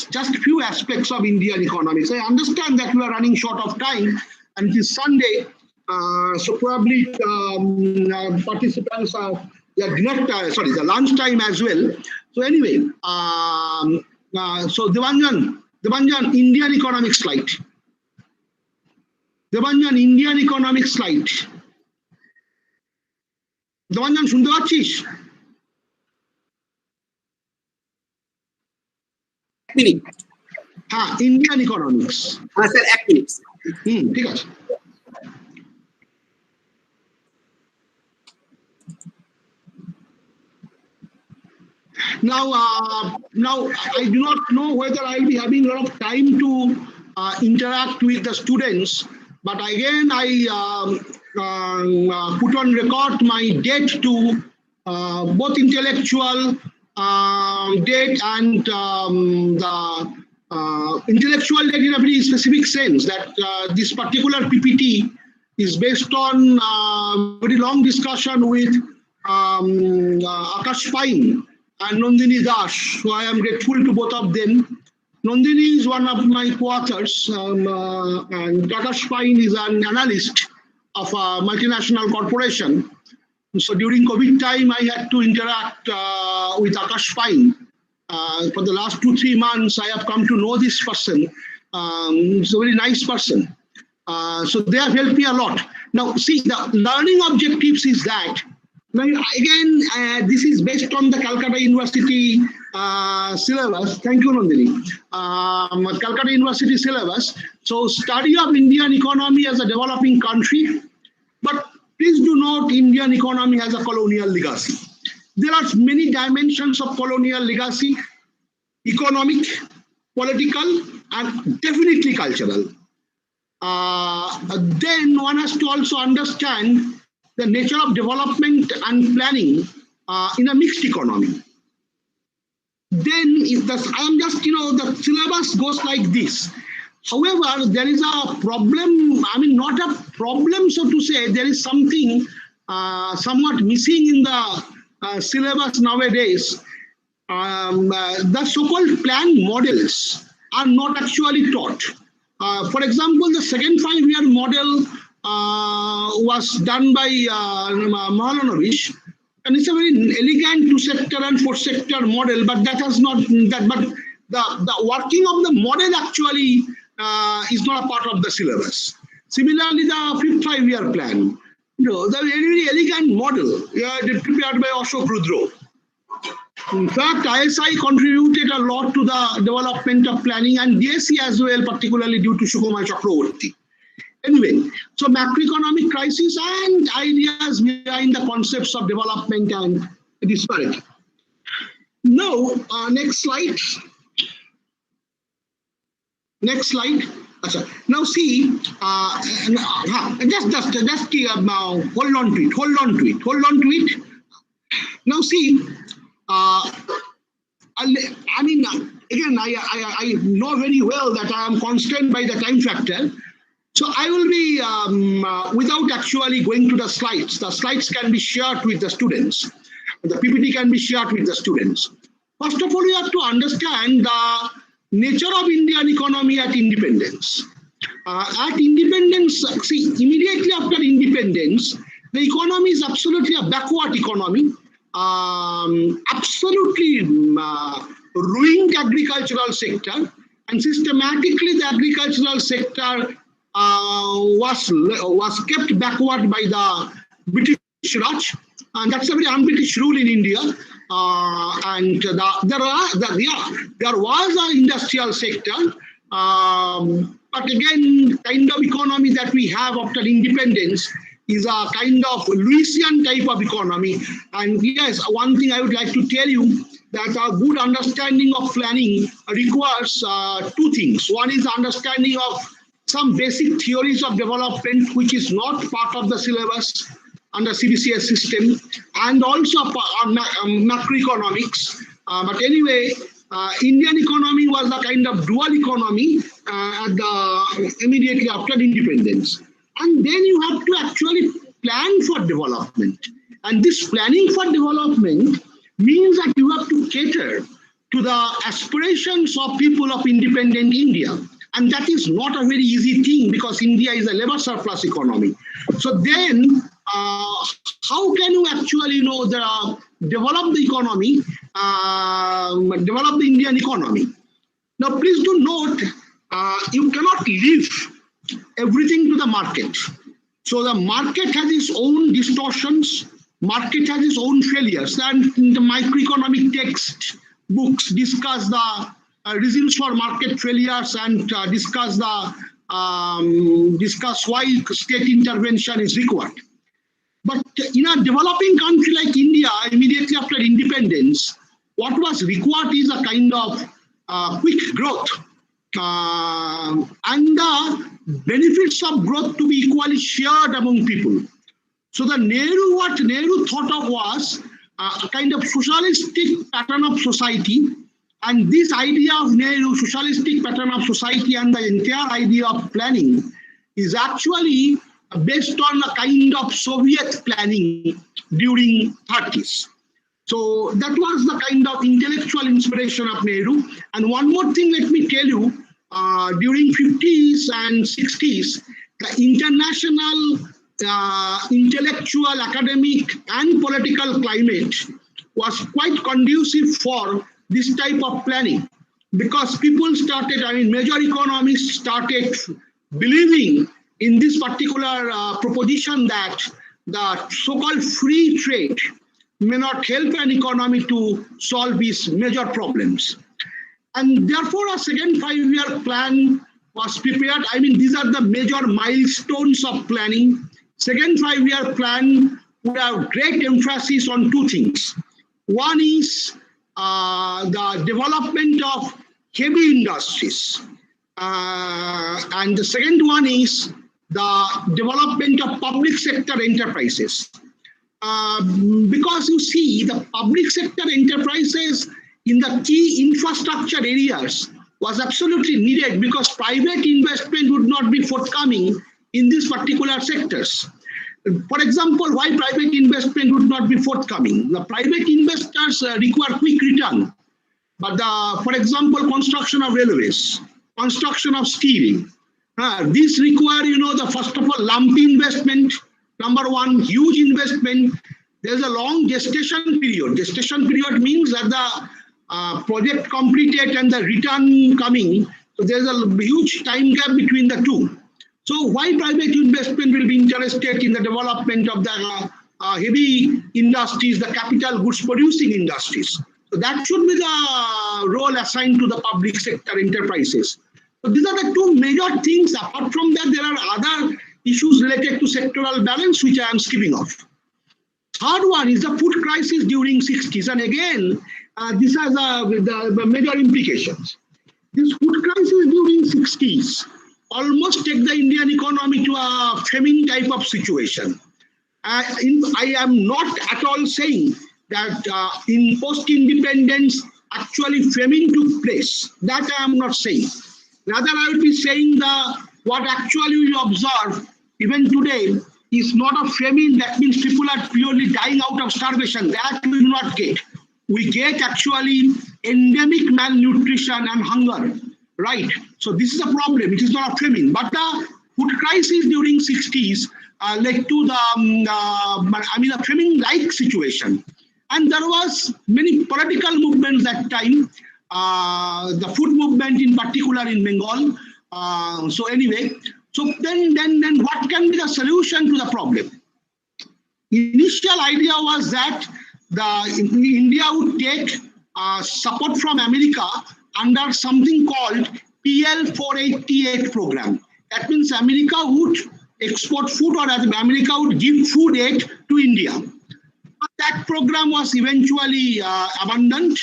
just a few aspects of Indian economics. I understand that we are running short of time, and it is Sunday, so probably participants are dinner time, sorry, the lunch time as well. So anyway, so Devanjan, Indian economic slide. Devanjan, Indian economic slide. Devanjan, শুনতে পাচ্ছিস? হ্যাঁ, Indian economics. হ্যাঁ sir, এক minute. ঠিক আছে। Now I do not know whether I'll be having a lot of time to interact with the students, but again I put on record my debt to both intellectual debt and the intellectual debt in a very specific sense, that this particular PPT is based on very long discussion with Akash Pain and Nandini Das, so I am grateful to both of them. Nandini is one of my co-authors, and Akash Pain is an analyst of a multinational corporation. So during COVID time, I had to interact with Akash Pain. For the last 2-3 months, I have come to know this person. He's a very nice person. So they have helped me a lot. Now, see, the learning objectives is that, now again, this is based on the Calcutta University syllabus. Thank you, Nandini. Calcutta University syllabus. So study of Indian economy as a developing country, but please do note, Indian economy has a colonial legacy. There are many dimensions of colonial legacy: economic, political, and definitely cultural. Then one has to also understand the nature of development and planning in a mixed economy. Then I am just, the syllabus goes like this. However, there is a problem, I mean, not a problem, so to say, there is something somewhat missing in the syllabus nowadays. The so-called plan models are not actually taught. For example, the second 5-year model was done by Mahalanobis, and it's a very elegant 2-sector and 4-sector model, but that has not, but the working of the model actually is not a part of the syllabus. Similarly, the 5th 5-year plan, the very elegant model prepared by Ashok Rudro. In fact, ISI contributed a lot to the development of planning, and DSC as well, particularly due to Sukumar Chakraborty. Anyway, so macroeconomic crisis and ideas behind the concepts of development and disparity. Now, next slide. Next slide. Now see, just hold on to it. Now see, I mean, again, I know very well that I am constrained by the time factor. So I will be, without actually going to the slides can be shared with the students. The PPT can be shared with the students. First of all, you have to understand the nature of Indian economy at independence. At independence, see, immediately after independence, the economy is absolutely a backward economy, absolutely ruined agricultural sector, and systematically the agricultural sector was kept backward by the British Raj, and that's a very un-British rule in India. And there was an industrial sector, but again, kind of economy that we have after independence is a kind of Lewisian type of economy. And yes, one thing I would like to tell you, that a good understanding of planning requires 2 things. One is understanding of some basic theories of development, which is not part of the syllabus under CBCS system, and also macroeconomics. But anyway, Indian economy was a kind of dual economy immediately after independence. And then you have to actually plan for development. And this planning for development means that you have to cater to to the aspirations of people of independent India. And that is not a very easy thing because India is a labor surplus economy. So then, how can you actually develop the economy, develop the Indian economy? Now, please do note, you cannot leave everything to the market. So the market has its own distortions, market has its own failures, and the microeconomic text books discuss the reasons for market failures and discuss why state intervention is required. But in a developing country like India, immediately after independence, what was required is a kind of quick growth and the benefits of growth to be equally shared among people. So what Nehru thought of was a kind of socialistic pattern of society. And this idea of Nehru, socialistic pattern of society, and the entire idea of planning is actually based on a kind of Soviet planning during 30s. So that was the kind of intellectual inspiration of Nehru. And one more thing, let me tell you, during 50s and 60s, the international intellectual, academic, and political climate was quite conducive for this type of planning, because people started, major economists started believing in this particular proposition that the so-called free trade may not help an economy to solve these major problems. And therefore, a second 5-year plan was prepared. These are the major milestones of planning. Second 5-year plan would have great emphasis on two things. One is the development of heavy industries. And the second one is the development of public sector enterprises. Because you see, the public sector enterprises in the key infrastructure areas was absolutely needed, because private investment would not be forthcoming in these particular sectors. For example, why private investment would not be forthcoming? The private investors require quick return. But for example, construction of railways, construction of steel, these require, the first of all, lumpy investment. Number one, huge investment. There's a long gestation period. Gestation period means that the project completed and the return coming. So there's a huge time gap between the two. So why private investment will be interested in the development of the heavy industries, the capital goods producing industries? So that should be the role assigned to the public sector enterprises. So these are the two major things. Apart from that, there are other issues related to sectoral balance, which I am skipping off. Third one is the food crisis during 60s. And again, this has the major implications. This food crisis during 60s almost take the Indian economy to a famine type of situation. I am not at all saying that in post-independence, actually famine took place. That I am not saying. Rather, I will be saying what actually we observe even today is not a famine. That means people are purely dying out of starvation. That we do not get. We get actually endemic malnutrition and hunger. Right. So this is a problem. It is not a famine. But the food crisis during 60s led to a famine-like situation. And there was many political movements that time. The food movement in particular in Bengal. So anyway, so then what can be the solution to the problem? Initial idea was that India would take support from America under something called PL 488 program. That means America would export food, or America would give food aid to India. But that program was eventually abandoned.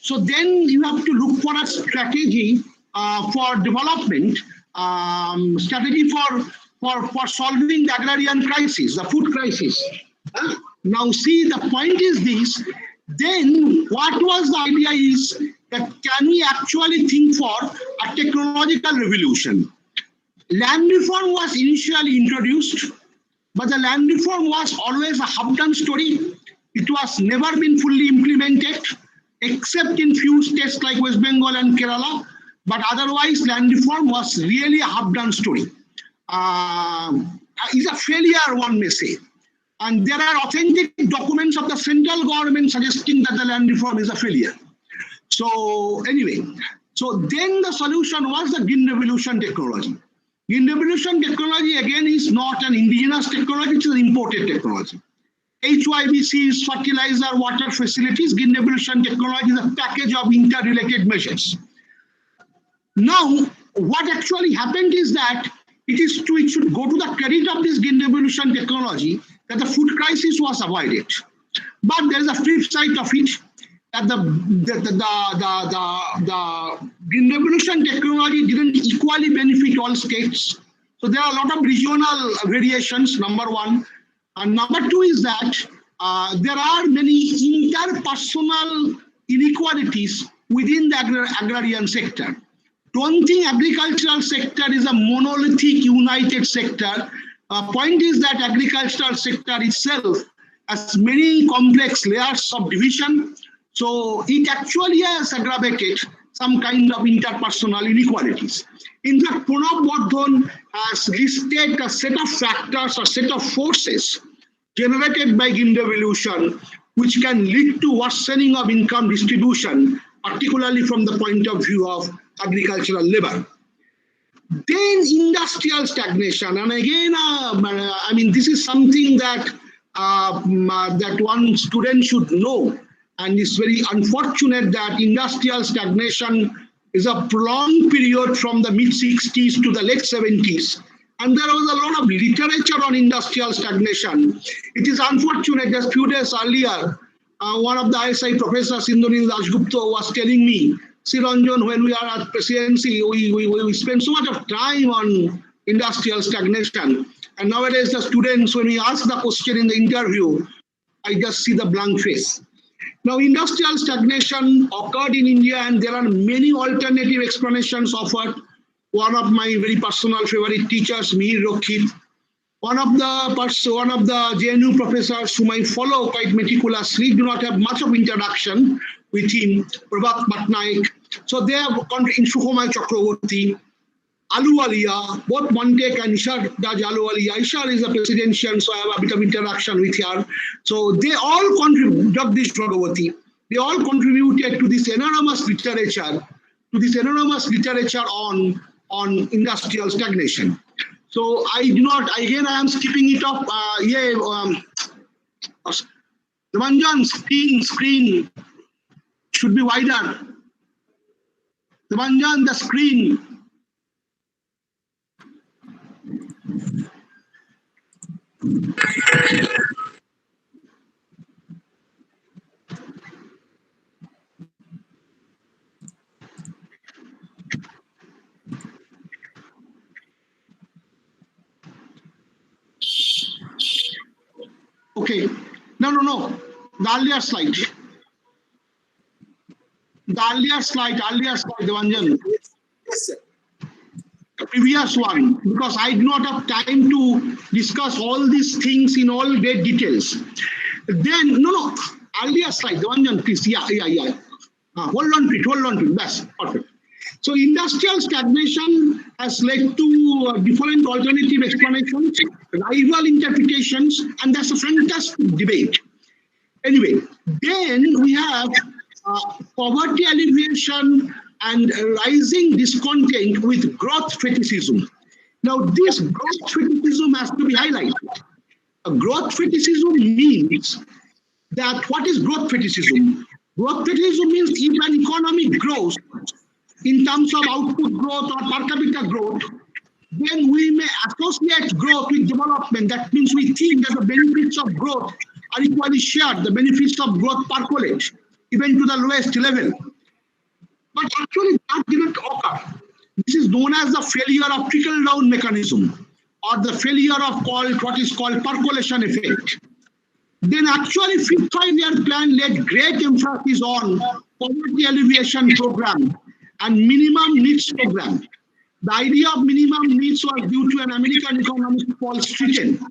So then you have to look for a strategy for development, strategy for solving the agrarian crisis, the food crisis. Now see, the point is this. Then what was the idea is that can we actually think for a technological revolution? Land reform was initially introduced, but the land reform was always a half-done story. It was never been fully implemented. except in few states like West Bengal and Kerala. But otherwise, land reform was really a half-done story. It's a failure, one may say. And there are authentic documents of the central government suggesting that the land reform is a failure. So anyway, so then the solution was the green revolution technology. Green revolution technology, again, is not an indigenous technology, it is an imported technology. HYBCs, fertilizer, water facilities, green revolution technology is a package of interrelated measures. Now, what actually happened is that it should go to the credit of this green revolution technology that the food crisis was avoided. But there is a flip side of it, that the green revolution technology didn't equally benefit all states. So there are a lot of regional variations, number one. And number two is that there are many interpersonal inequalities within the agrarian sector. Don't think agricultural sector is a monolithic, united sector. Point is that agricultural sector itself has many complex layers of division. So it actually has aggravated some kind of interpersonal inequalities. In fact, Pranab Bardhan has listed a set of factors or set of forces generated by green revolution, which can lead to worsening of income distribution, particularly from the point of view of agricultural labor. Then industrial stagnation, and again, I mean, this is something that that one student should know, and it's very unfortunate that industrial stagnation is a prolonged period from the mid-60s to the late 70s. And there was a lot of literature on industrial stagnation. It is unfortunate, just a few days earlier, one of the ISI professors, Indranil Dasgupta, was telling me, Siranjan, when we are at presidency, we spend so much of time on industrial stagnation. And nowadays, the students, when we ask the question in the interview, I just see the blank face. Now, industrial stagnation occurred in India, and there are many alternative explanations offered. One of my very personal favorite teachers, Mihir Rokhit, one of the JNU professors whom I follow quite meticulously, do not have much of interaction with him, Prabhat Patnaik. So they have in Sukhomai Chakraborty, Ahluwalia, both Montek and Ishar Daj Ahluwalia. Ishar is a presidential, so I have a bit of interaction with her. So they all contribute, Jagdish Bhagavati, they all contributed to this enormous literature, on industrial stagnation. So I do not, again, I am skipping it up. The Manjan screen should be wider. The Manjan, the screen. Okay. No. The earlier slide. The Vanjan. Yes, sir. The previous one, because I do not have time to discuss all these things in all great details. Then, no, earlier slide, the Vanjan, please. Yeah. Hold on to it. That's perfect. So industrial stagnation has led to different alternative explanations, rival interpretations, and that's a fantastic debate. Anyway, then we have poverty alleviation and rising discontent with growth fetishism. Now, this growth fetishism has to be highlighted. Growth fetishism means that, what is growth fetishism? Growth fetishism means if an economy grows in terms of output growth or per capita growth, then we may associate growth with development. That means we think that the benefits of growth are equally shared. The benefits of growth percolate, even to the lowest level. But actually, that didn't occur. This is known as the failure of trickle-down mechanism, or the failure of what is called percolation effect. Then actually, Fifth Five-Year Plan laid great emphasis on poverty alleviation program and minimum needs program. The idea of minimum needs was due to an American economist, Paul Stritchen.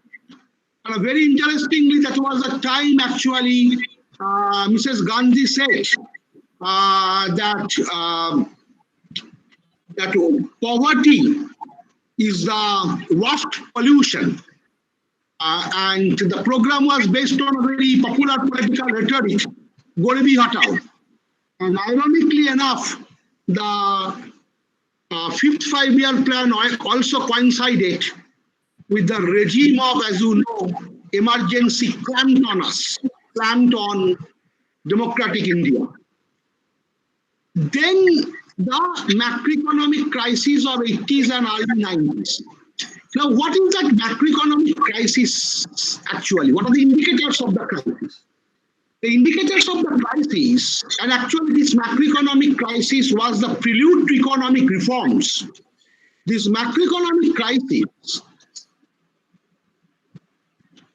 And very interestingly, that was the time actually Mrs. Gandhi said that poverty is the worst pollution. And the program was based on a very popular political rhetoric, Goribi Hatao. And ironically enough, the fifth five-year plan also coincided with the regime of, as you know, emergency clamped on us, clamped on democratic India. Then the macroeconomic crisis of 80s and early 90s. Now, what is that macroeconomic crisis actually? What are the indicators of the crisis? The indicators of the crisis, and actually this macroeconomic crisis was the prelude to economic reforms. This macroeconomic crisis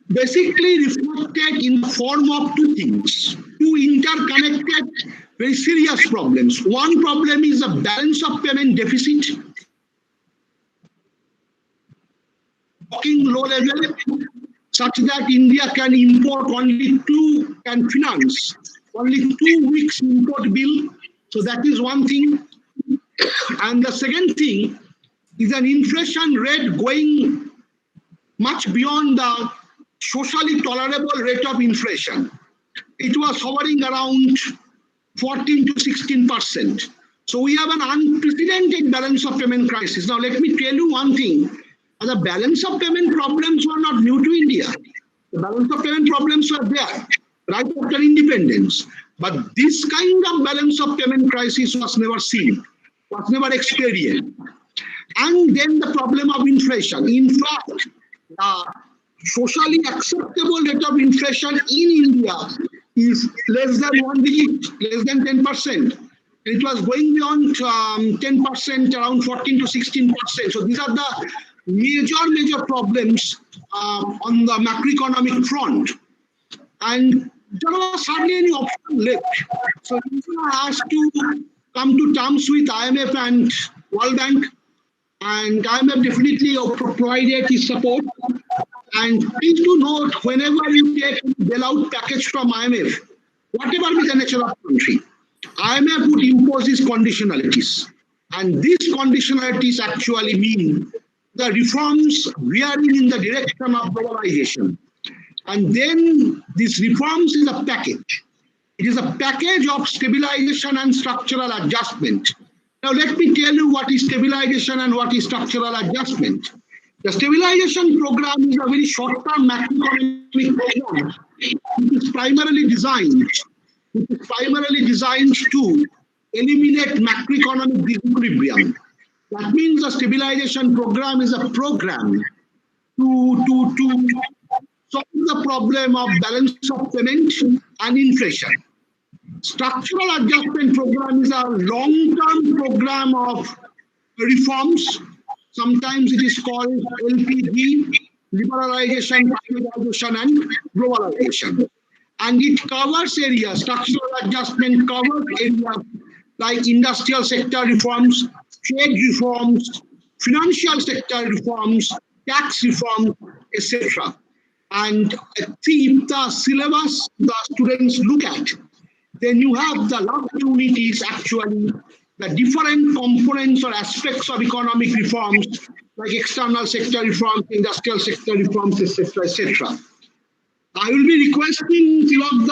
basically reflected in the form of two things, two interconnected, very serious problems. One problem is the balance of payment deficit, low level, such that India can import can finance only 2 weeks import bill. So that is one thing. And the second thing is an inflation rate going much beyond the socially tolerable rate of inflation. It was hovering around 14 to 16%. So we have an unprecedented balance of payment crisis. Now let me tell you one thing. The balance of payment problems were not new to India. The balance of payment problems were there right after independence. But this kind of balance of payment crisis was never seen, was never experienced. And then the problem of inflation. In fact, the socially acceptable rate of inflation in India is less than 1 digit, less than 10%. It was going beyond 10%, around 14 to 16%. So these are the major problems on the macroeconomic front. And there was hardly any option left. So India has to come to terms with IMF and World Bank. And IMF definitely provided his support. And please do note, whenever you take a bailout package from IMF, whatever be the nature of the country, IMF would impose these conditionalities. And these conditionalities actually mean the reforms veering in the direction of globalization. And then these reforms is a package. It is a package of stabilization and structural adjustment. Now let me tell you what is stabilization and what is structural adjustment. The stabilization program is a very short-term macroeconomic program which is primarily designed to eliminate macroeconomic disequilibrium. That means the stabilization program is a program to solve the problem of balance of payment and inflation. Structural adjustment program is a long-term program of reforms. Sometimes it is called LPG, liberalization, privatization, and globalization. And it covers areas, structural adjustment covers areas like industrial sector reforms, trade reforms, financial sector reforms, tax reform, etc. And if the syllabus the students look at, then you have the last unit is actually the different components or aspects of economic reforms, like external sector reforms, industrial sector reforms, etc., etc. I will be requesting Tilak,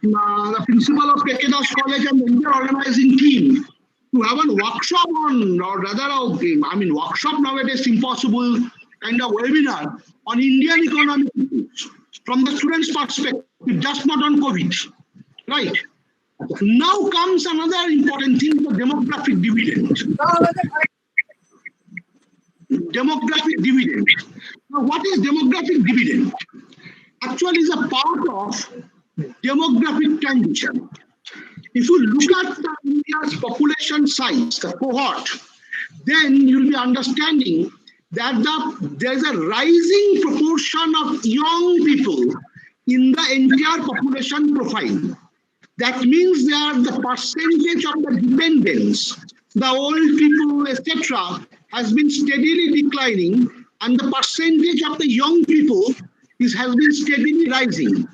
the principal of Kekedas College and the entire organizing team to have a workshop on, or rather, workshop nowadays is impossible, kind of webinar on Indian economic issues from the students' perspective, just not on COVID, right? Now comes another important thing, the demographic dividend. Demographic dividend. Now, what is demographic dividend? Actually, is a part of demographic transition. If you look at the India's population size, the cohort, then you'll be understanding that there's a rising proportion of young people in the entire population profile. That means that the percentage of the dependents, the old people, etc., has been steadily declining, and the percentage of the young people has been steadily rising.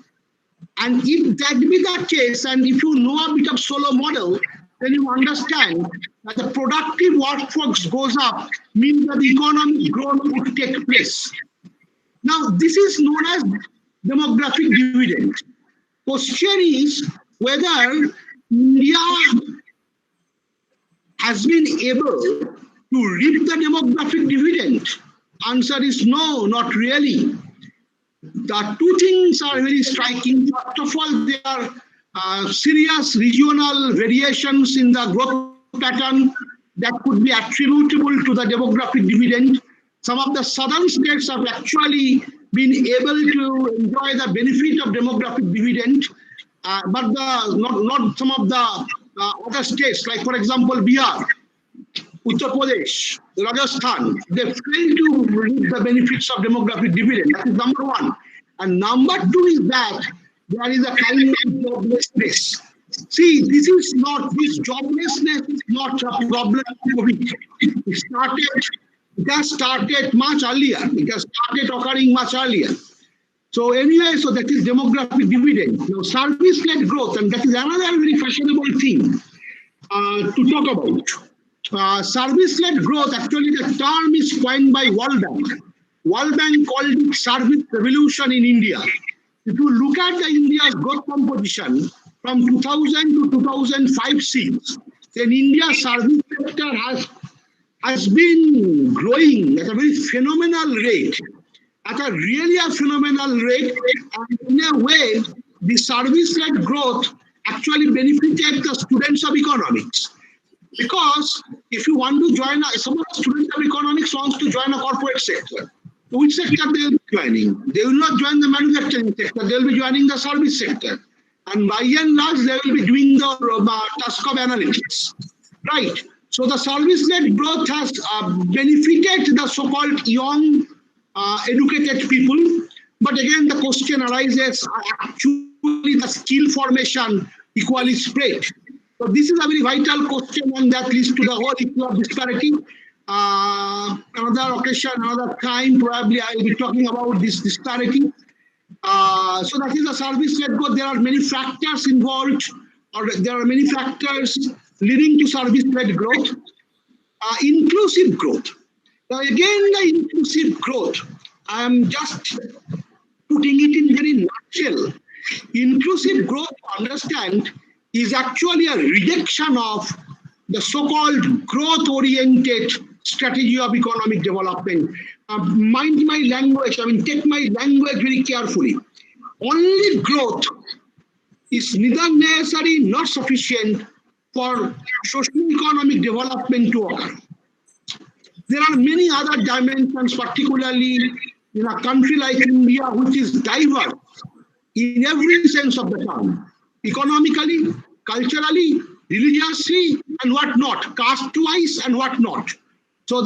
And if that be the case, and if you know a bit of solo model, then you understand that the productive workforce goes up, means that the economic growth would take place. Now, this is known as demographic dividend. Question is whether India has been able to reap the demographic dividend. Answer is no, not really. The two things are very striking. First of all, there are serious regional variations in the growth pattern that could be attributable to the demographic dividend. Some of the southern states have actually been able to enjoy the benefit of demographic dividend, but not some of the other states, like for example Bihar, Uttar Pradesh, Rajasthan, they fail to reap the benefits of demographic dividend. That is number one. And number two is that there is a kind of joblessness. See, this joblessness is not a problem of COVID. It has started much earlier. It has started occurring much earlier. So anyway, so that is demographic dividend. Now, service-led growth, and that is another very fashionable thing to talk about. Service-led growth, actually the term is coined by World Bank. World Bank called it service revolution in India. If you look at the India's growth composition from 2000 to 2005-6, then India's service sector has been growing at a very phenomenal rate, at a really phenomenal rate, and in a way, the service-led growth actually benefited the students of economics. Because if you want to join, some of the students of economics wants to join a corporate sector. Which sector they will be joining? They will not join the manufacturing sector, they will be joining the service sector. And by and large, they will be doing the task of analytics. Right? So the service-led growth has benefited the so-called young, educated people. But again, the question arises, actually the skill formation equally spread? So this is a very vital question, and that leads to the whole issue of disparity. Another occasion, another time, probably I will be talking about this disparity. So that is a service-led growth. There are many factors involved, or there are many factors leading to service-led growth. Inclusive growth. Now again, the inclusive growth, I am just putting it in very nutshell. Inclusive growth, to understand, is actually a reduction of the so-called growth-oriented strategy of economic development. Mind my language, take my language very carefully. Only growth is neither necessary nor sufficient for socio-economic development to occur. There are many other dimensions, particularly in a country like India, which is diverse in every sense of the term, economically, culturally, religiously, and whatnot, caste-wise and whatnot. So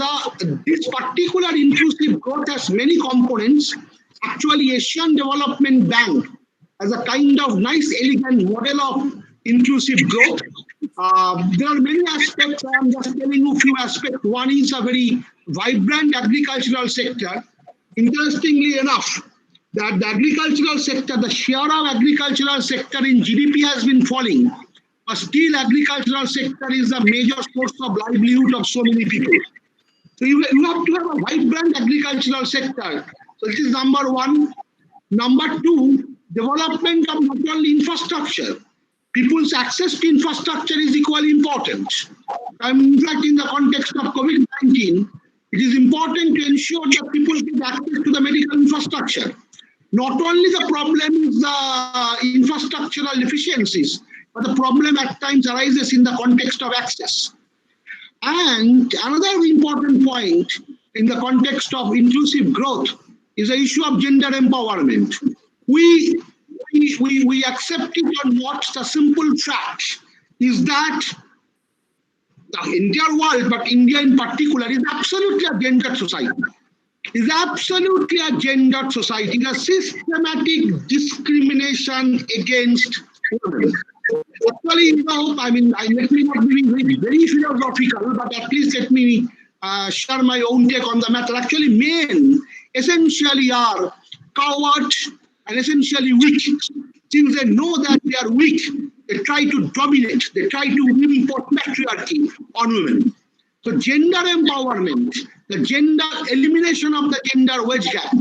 this particular inclusive growth has many components. Actually, Asian Development Bank as a kind of nice, elegant model of inclusive growth. There are many aspects. I am just telling you a few aspects. One is a very vibrant agricultural sector. Interestingly enough, that the agricultural sector, the share of agricultural sector in GDP has been falling. But still, agricultural sector is a major source of livelihood of so many people. So you have to have a vibrant agricultural sector. So this is number one. Number two, development of not only infrastructure. People's access to infrastructure is equally important. In fact, in the context of COVID-19, it is important to ensure that people get access to the medical infrastructure. Not only the problem is the infrastructural deficiencies, but the problem at times arises in the context of access. And another important point in the context of inclusive growth is the issue of gender empowerment. We accept it or not, the simple fact is that the entire world, but India in particular, is absolutely a gendered society. Is absolutely a gendered society. The systematic discrimination against women. Actually, let me not be very philosophical, but at least let me share my own take on the matter. Actually, men essentially are cowards and essentially weak. Since they know that they are weak, they try to dominate, they try to impose patriarchy on women. So gender empowerment, the gender elimination of the gender wage gap,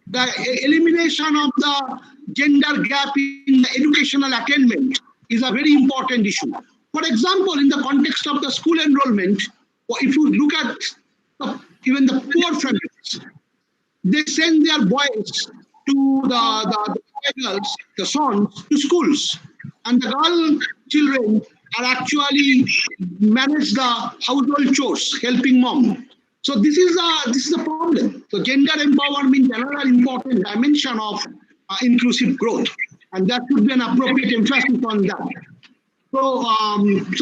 the elimination of the gender gap in the educational attainment is a very important issue. For example, in the context of the school enrollment, if you look at even the poor families, they send their boys to the girls, the sons, to schools. And the girl children are actually manage the household chores, helping mom. So this is the problem. So gender empowerment is another important dimension of inclusive growth, and that should be an appropriate emphasis on that. So,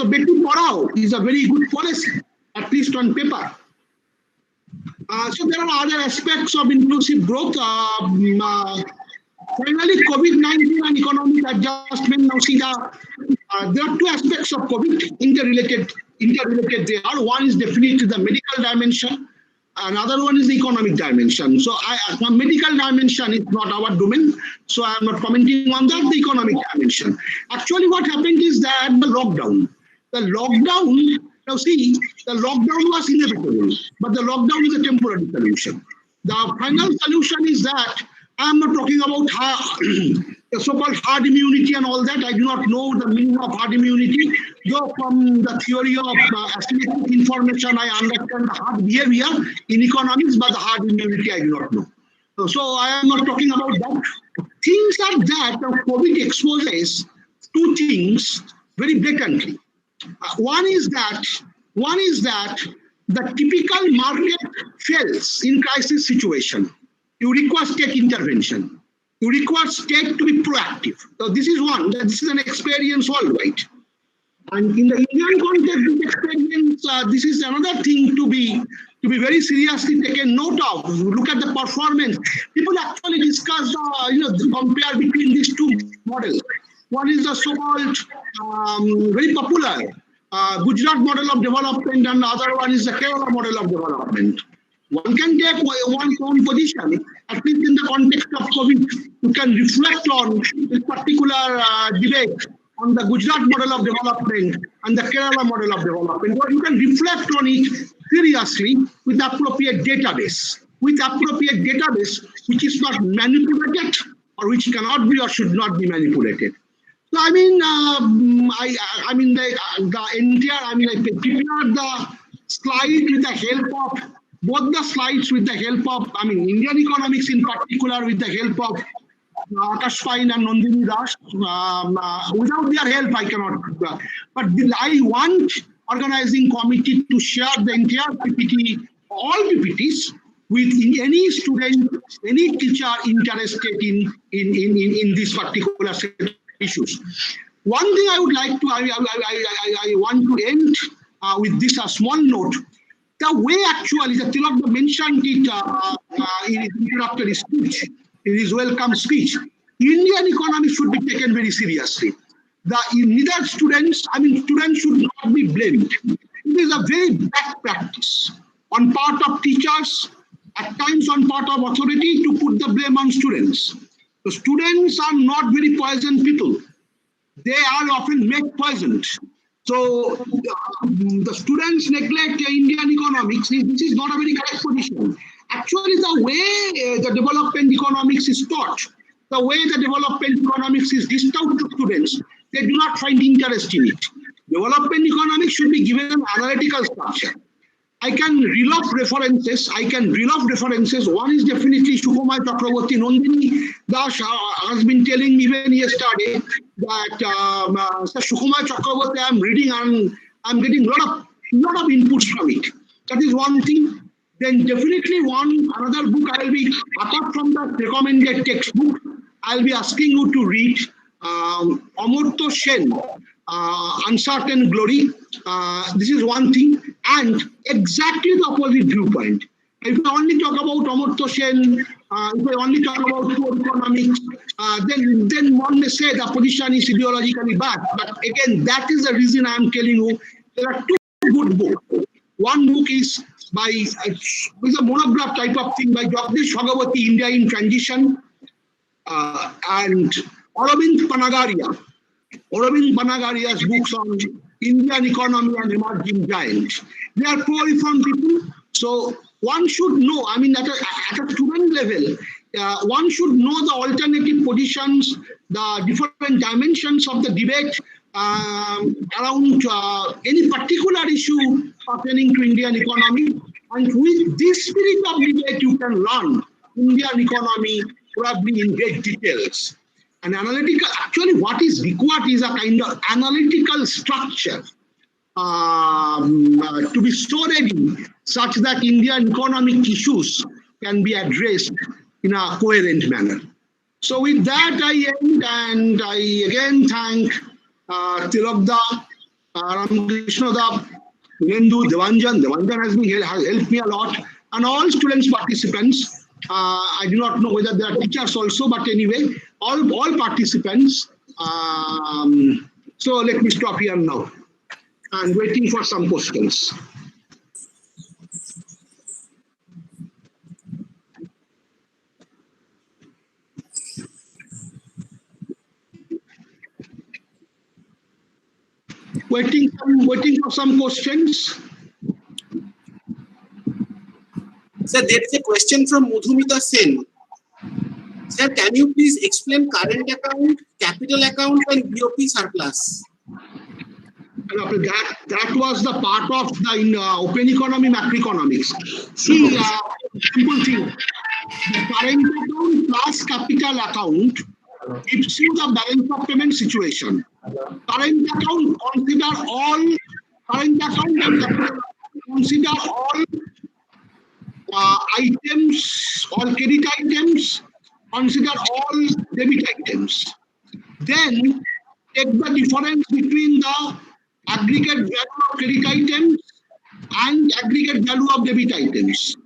Beti Parao is a very good policy, at least on paper. So there are other aspects of inclusive growth. Finally, COVID-19 and economic adjustment. Now, see, there are two aspects of COVID interrelated. They are. One is definitely the medical dimension. Another one is the economic dimension. So, the medical dimension is not our domain. So, I am not commenting on that. The economic dimension. Actually, what happened is that the lockdown. Now see, the lockdown was inevitable, but the lockdown is a temporary solution. The final solution is that I am not talking about the so-called herd immunity and all that. I do not know the meaning of herd immunity. Though from the theory of asymmetric information, I understand the herd behavior in economics, but the herd immunity I do not know. So I am not talking about that. Things like that, COVID exposes two things very blatantly. One is that the typical market fails in crisis situation. You require state intervention. You require state to be proactive. So this is one. This is an experience worldwide. And in the Indian context, this experience, this is another thing to be very seriously taken note of. Look at the performance. People actually discuss compare between these two models. One is the so-called very popular Gujarat model of development, and the other one is the Kerala model of development. One can take one's own position, at least in the context of COVID. You can reflect on this particular debate on the Gujarat model of development and the Kerala model of development. But you can reflect on it seriously with appropriate database, which is not manipulated or which cannot be or should not be manipulated. So I mean, I prepared the slide with the help of both the slides with the help of Indian economics in particular with the help of Akash Pain and Nandini Das. Without their help, I cannot. But I want organizing committee to share the entire PPT, all PPTs, with any student, any teacher interested in this particular set of issues. One thing I would like to, I want to end with this small note. The way actually, the Tilak mentioned it in his introductory speech, in his welcome speech, Indian economy should be taken very seriously. Neither students should not be blamed. It is a very bad practice on part of teachers, at times on part of authority, to put the blame on students. The students are not very poisoned people. They are often made poisoned. So the students neglect Indian economics. This is not a very correct position. Actually, the way the development economics is taught, the way the development economics is dished out to students, they do not find interest in it. Development economics should be given an analytical structure. I can reel off references. One is definitely Sukumar Chakraborty. Nandini Das has been telling me even yesterday that Sukumar Chakraborty I am reading and I'm getting a lot of inputs from it. That is one thing. Then definitely another book I will be, apart from the recommended textbook, I will be asking you to read Amartya Sen, Uncertain Glory. This is one thing, and exactly the opposite viewpoint. If I only talk about Amartya Sen, if I only talk about core economics, then one may say the position is ideologically bad. But again, that is the reason I am telling you there are two good books. One book is by a monograph type of thing by Jagdish Bhagawati, India in Transition, and Aravind Panagaria's books on Indian economy and emerging giants. They are pro-reform people, so one should know, I mean, at a student level, one should know the alternative positions, the different dimensions of the debate around any particular issue pertaining to Indian economy. And with this spirit of debate, you can learn Indian economy probably in great details. And analytical, actually what is required is a kind of analytical structure to be so ready such that Indian economic issues can be addressed in a coherent manner. So with that I end, and I again thank Tilakda, Ramakrishna, Nendu, Devanjan. Devanjan has helped me a lot, and all students participants. I do not know whether there are teachers also, but anyway, all participants. So let me stop here now and waiting for some questions. Waiting for some questions. Sir, there is a question from Mudhumita Sen. Sir, can you please explain current account, capital account, and BOP surplus? That was the part of the open economy macroeconomics. See, simple thing. The current account plus capital account gives you the balance of payment situation. Current account consider all current account and capital account consider all items, all credit items, consider all debit items. Then take the difference between the aggregate value of credit items and aggregate value of debit items.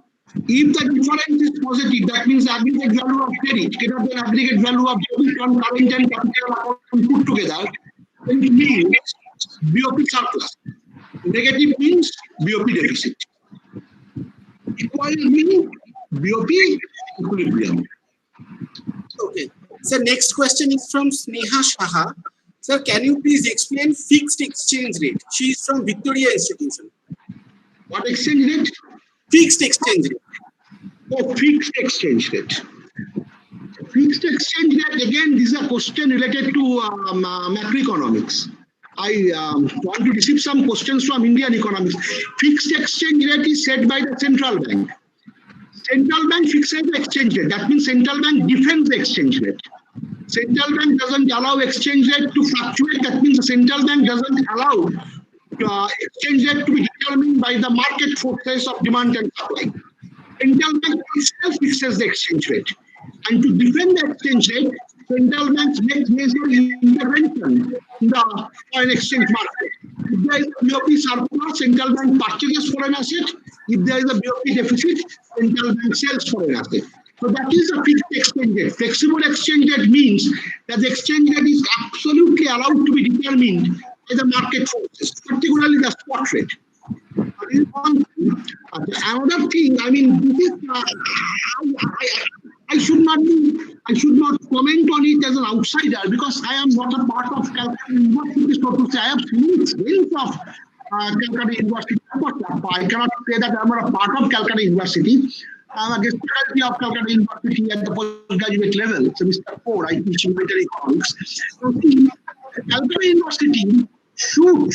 If the difference is positive, that means aggregate value of credit greater than aggregate value of debit on current and capital account put together, then it means BOP surplus. Negative means BOP deficit. Equal means BOP equilibrium. Okay. So next question is from Sneha Shaha. Sir, can you please explain fixed exchange rate? She is from Victoria Institution. What exchange rate? Fixed exchange rate. Oh, fixed exchange rate. Fixed exchange rate, again, this is a question related to macroeconomics. I want to receive some questions from Indian economics. Fixed exchange rate is set by the central bank. Central bank fixes the exchange rate. That means central bank defends the exchange rate. Central bank doesn't allow exchange rate to fluctuate. That means the central bank doesn't allow exchange rate to be determined by the market forces of demand and supply. Central bank itself fixes the exchange rate. And to defend the exchange rate, central banks make major intervention in the foreign exchange market. If there is a BOP surplus, central bank purchases foreign asset. If there is a BOP deficit, central bank sells foreign asset. So that is a fixed exchange rate. Flexible exchange rate means that the exchange rate is absolutely allowed to be determined by the market forces, particularly the spot rate. Another thing, I mean, this is, I should not comment on it as an outsider because I am not a part of Calcutta University, so to say. I have seen experience of Calcutta University. I cannot say that I am not a part of Calcutta University. I am a guest faculty of Calcutta University at the postgraduate level, semester 4. I teach military economics. So, Calcutta University should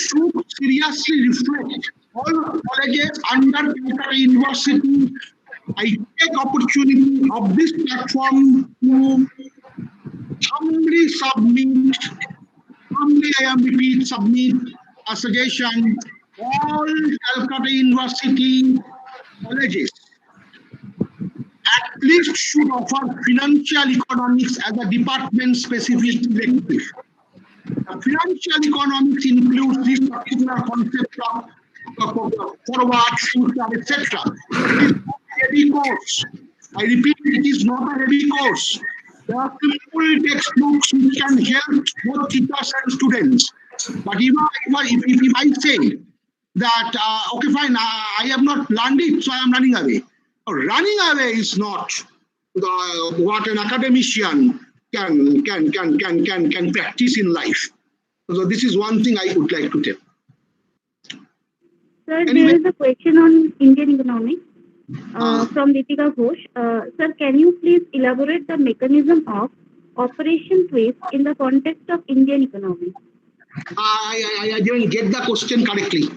seriously reflect all colleges under Calcutta University. I take opportunity of this platform to humbly submit a suggestion. All Calcutta University colleges at least should offer financial economics as a department-specific elective. Financial economics includes this particular concept of forward, future, etc. It is not a heavy course. I repeat, it is not a heavy course. There are simple textbooks which can help both teachers and students. But if I say that, okay, fine, I have not learned it, so I am running away. Running away is not what an academician can practice in life. So this is one thing I would like to tell. Sir, there is a question on Indian economics from Ritika Ghosh. Sir, can you please elaborate the mechanism of Operation Twist in the context of Indian economy? I didn't get the question correctly.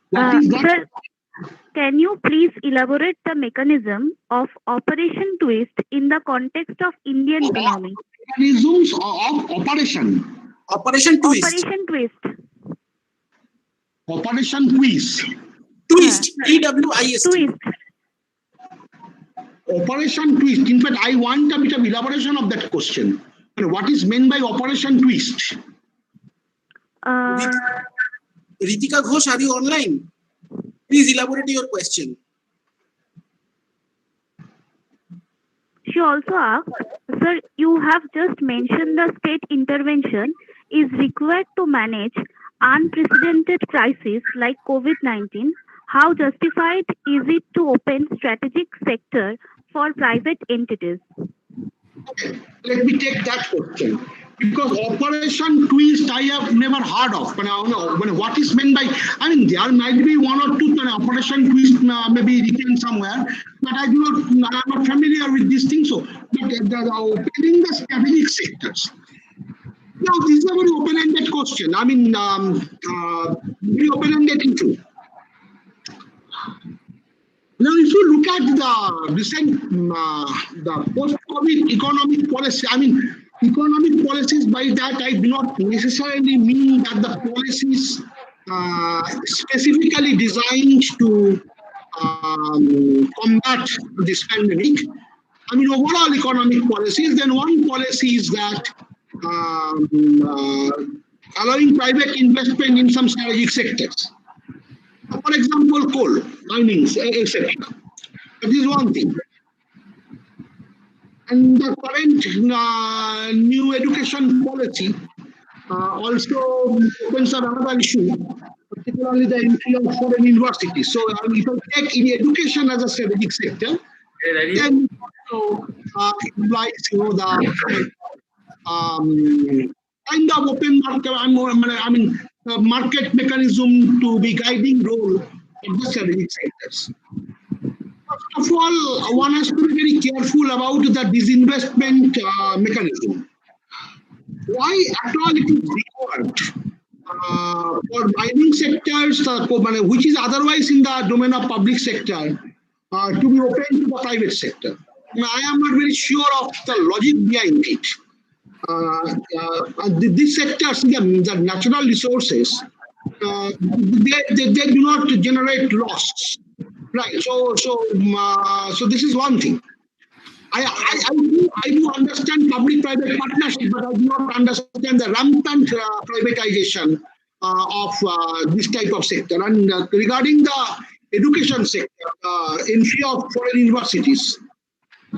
What is that? Sir, can you please elaborate the mechanism of Operation Twist in the context of Indian economy? Mechanisms of operation. Operation Twist. Operation Twist. Operation Twist. Twist. TWIST. Twist. Operation Twist. In fact, I want a bit of elaboration of that question. What is meant by Operation Twist? Ritika Ghosh, are you online? Please elaborate your question. She also asked, sir, you have just mentioned the state intervention is required to manage unprecedented crises like COVID-19. How justified is it to open strategic sector for private entities? Okay, let me take that question. Because Operation Twist I have never heard of. What is meant by, there might be one or two Operation Twist maybe written somewhere, but I'm not familiar with these things. So, but opening the strategic sectors. Now, this is a very open-ended question. Very open-ended issue. Now, if you look at the recent, the post-COVID economic policy, economic policies, by that I do not necessarily mean that the policies specifically designed to combat this pandemic. Overall economic policies, then one policy is that allowing private investment in some strategic sectors. For example, coal, mining, etc. That is one thing. And the current new education policy also opens up another issue, particularly the entry of foreign universities. So if I take in education as a strategic sector, then also implies the kind of open market, market mechanism to be guiding role of the strategic sectors. First of all, one has to be very careful about the disinvestment mechanism. Why at all it is required for mining sectors, which is otherwise in the domain of public sector, to be open to the private sector? I am not very sure of the logic behind it. These sectors, the natural resources, they do not generate loss. Right. So this is one thing. I do understand public-private partnership, but I do not understand the rampant privatization of this type of sector. And regarding the education sector, entry of foreign universities, I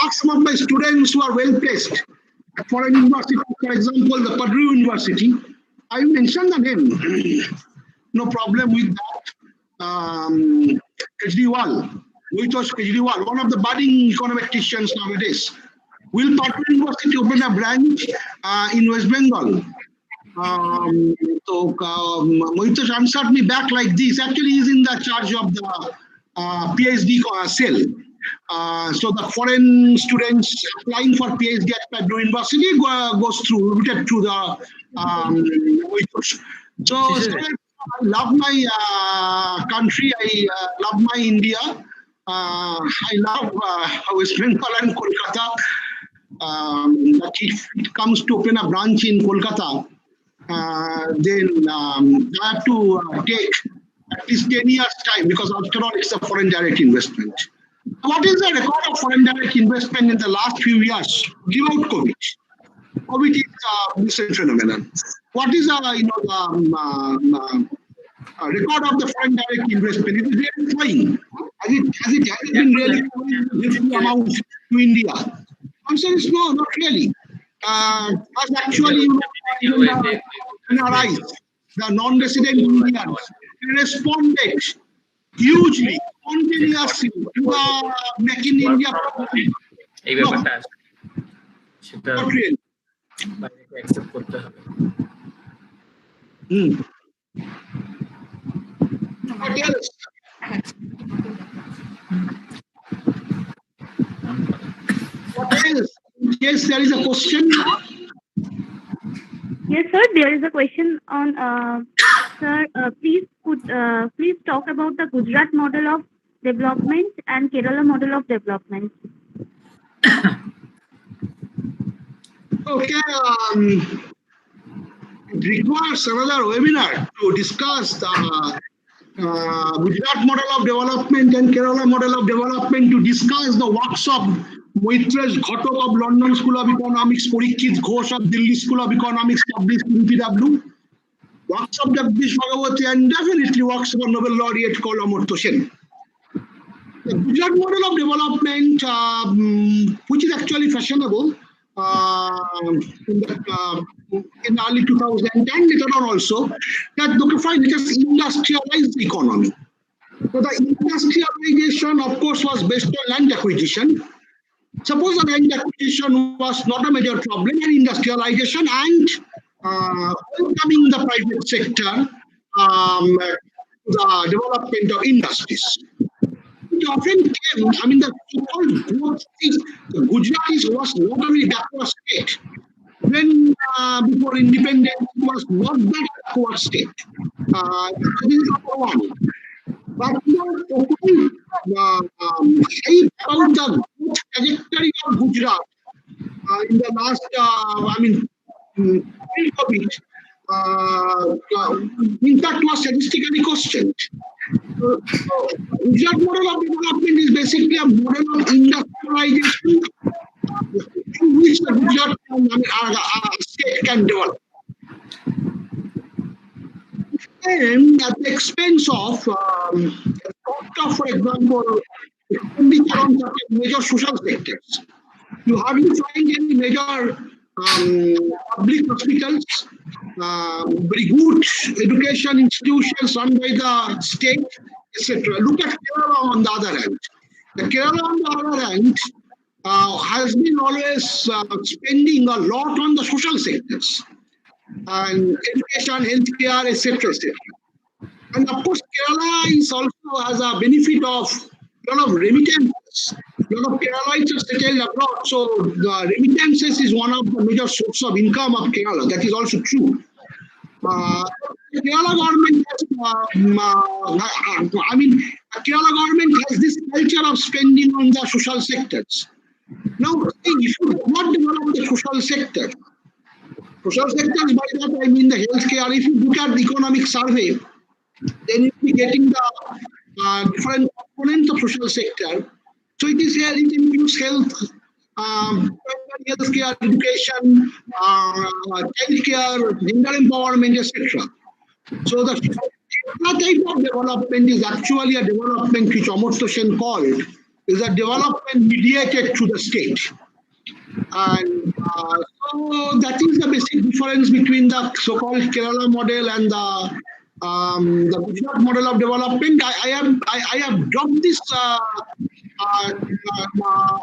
ask some of my students who are well placed at foreign universities, for example, the Purdue University. I mentioned the name. No problem with that. Kejriwal, one of the budding econometricians nowadays. Will Purdue University open a branch in West Bengal? So Mohitosh answered me back like this. Actually, he's in the charge of the PhD cell. So the foreign students applying for PhD at Purdue University goes routed through the Mohitosh. So I love my country. I love my India. I love West Bengal and Kolkata. But if it comes to open a branch in Kolkata, then I have to take at least 10 years' time, because after all, it's a foreign direct investment. What is the record of foreign direct investment in the last few years without COVID? COVID is a recent phenomenon. What is the record of the foreign direct investment? Is it really flowing? Has it been really flowing amount to India? Answer is no, not really. As actually, even the NRIs, the non-resident Indians, responded hugely spontaneously make in India. এই ব্যাপারটা আছে সেটা Not really. বাইরে accept করতে হবে। What else? What else? Yes, there is a question. Yes, sir. There is a question on. Sir, please talk about the Gujarat model of development and Kerala model of development. Okay. It requires another webinar to discuss the Gujarat model of development and Kerala model of development, to discuss the works of Moitresh Ghatak of London School of Economics, Parikshit Ghosh of Delhi School of Economics, published in UPW, works of Jagdish Bhagawati, and definitely works of a Nobel laureate called Amartya Sen. The Gujarat model of development, which is actually fashionable in early 2010, later on also, that fine, it has industrialized the economy. So the industrialization, of course, was based on land acquisition. Suppose the land acquisition was not a major problem, and industrialization and welcoming the private sector the development of industries. It often came, the so-called growth state, Gujarat was not only backward state. When before independence, it was not that backward state. This is number one. But shape about the growth trajectory of Gujarat in the last, pre-COVID, in fact, was statistically questioned. So, Gujarat model of development is basically a model of industrialization in which the Gujarat state can develop. And at the expense of, for example, expenditure on major social sectors. You hardly find any major public hospitals, very good education institutions run by the state, etc. Look at Kerala on the other hand. The Kerala on the other hand has been always spending a lot on the social sectors and education, healthcare, etc., etc. And of course, Kerala is also has a benefit of a lot of remittances. A lot of Keralites are settled abroad, so the remittances is one of the major sources of income of Kerala. That is also true. The Kerala government has, Kerala government has this culture of spending on the social sectors. Now, if you do not develop the social sector, social sectors, by that I mean the healthcare. If you look at the economic survey, then you'll be getting the different components of social sector. So it includes health, primary healthcare, education, childcare, gender empowerment, etc. So the type of development is actually a development which Amartya Sen called is a development mediated through the state. And so that is the basic difference between the so-called Kerala model and the Gujarat model of development. I have dropped this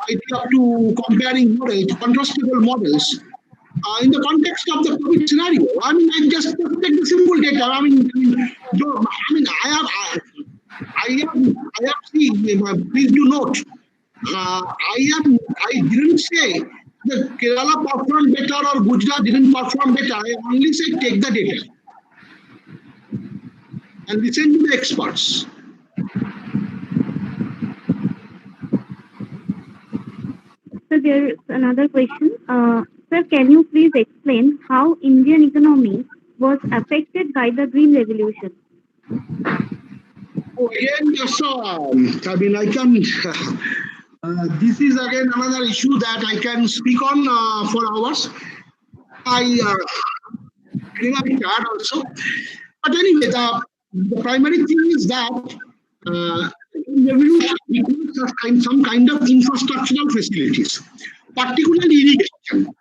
idea to comparing models, contrastable models, in the context of the COVID scenario. I just take the simple data. I have seen. Please do note. I didn't say that Kerala performed better or Gujarat didn't perform better. I only said take the data and listen to the experts. So there is another question. Sir, can you please explain how Indian economy was affected by the Green Revolution? Oh, again, yes, I can. This is again another issue that I can speak on for hours. I think I'm tired also. But anyway, the primary thing is that revolution requires some kind of infrastructural facilities, particularly irrigation.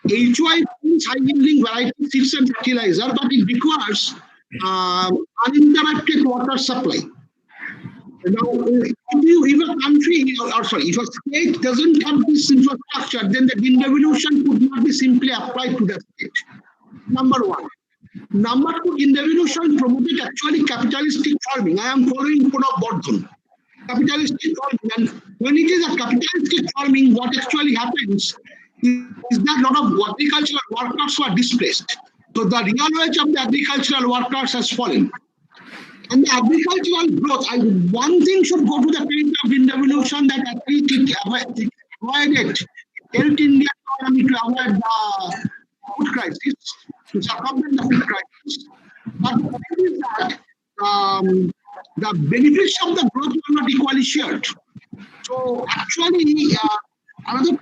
HY means high yielding variety seeds and fertilizer, but it requires uninterrupted water supply. Now, if a country, or sorry, if a state doesn't have this infrastructure, then the green revolution could not be simply applied to the state. Number one. Number two, in revolution promoted actually capitalistic farming. I am following Punab Bordhan. Capitalistic farming. And when it is a capitalistic farming, what actually happens is that a lot of agricultural workers were displaced. So the real wage of the agricultural workers has fallen. And the agricultural growth, one thing should go to the credit of the revolution that at least it avoided, helped India economy to avoid the food crisis, to circumvent the food crisis. But the point is that the benefits of the growth were not equally shared. So actually, another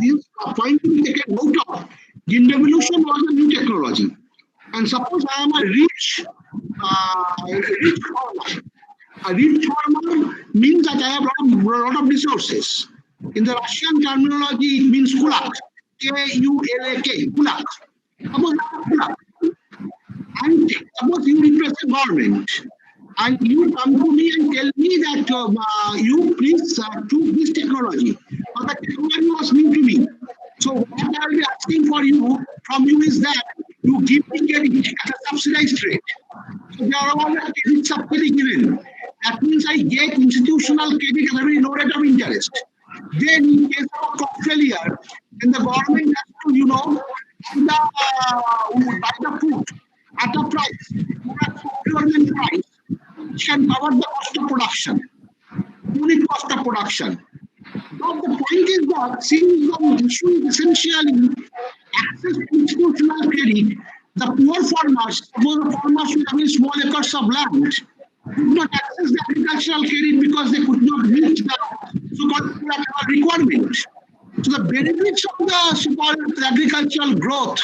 this point to be taken note of, green revolution was a new technology. And suppose I am a rich farmer. A rich farmer means that I have a lot of resources. In the Russian terminology, it means kulak. K-U-L-A-K, kulak. Suppose I am kulak. And suppose you represent government. And you come to me and tell me that you please choose this technology. But the technology was new to me. So what I will be asking from you is that you give me credit at a subsidized rate. So there are all credit subsidy given. That means I get institutional credit at a very low rate of interest. Then in case of a crop failure, then the government has to, buy the food at a price, procurement price, which can cover the cost of production, unit cost of production. But the point is that since the issue is essentially access to institutional credit, the poor farmers, suppose the farmers with very small acres of land, could not access the agricultural credit because they could not meet the so-called requirement. So the benefits of the so-called agricultural growth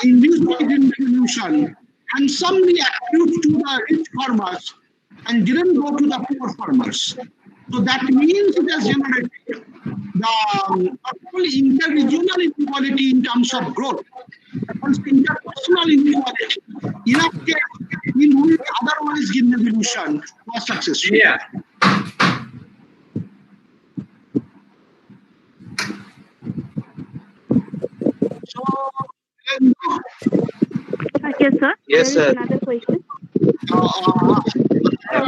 induced by the revolution handsomely accrued to the rich farmers and didn't go to the poor farmers. So that means it has generated the not only interregional inequality in terms of growth, but also interpersonal inequality in a case in which otherwise green revolution was successful. Yeah. So, Yes, sir. Yes, There is sir. another question.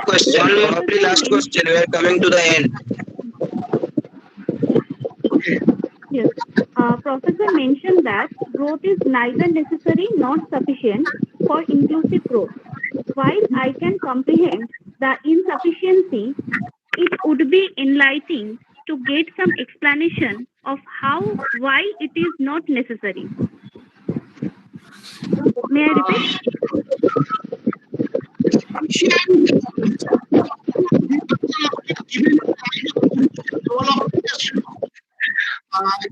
Question, probably last question. We are coming to the end. okay. Yes. Professor mentioned that growth is neither necessary nor sufficient for inclusive growth. While I can comprehend the insufficiency, it would be enlightening to get some explanation of why it is not necessary. May I repeat?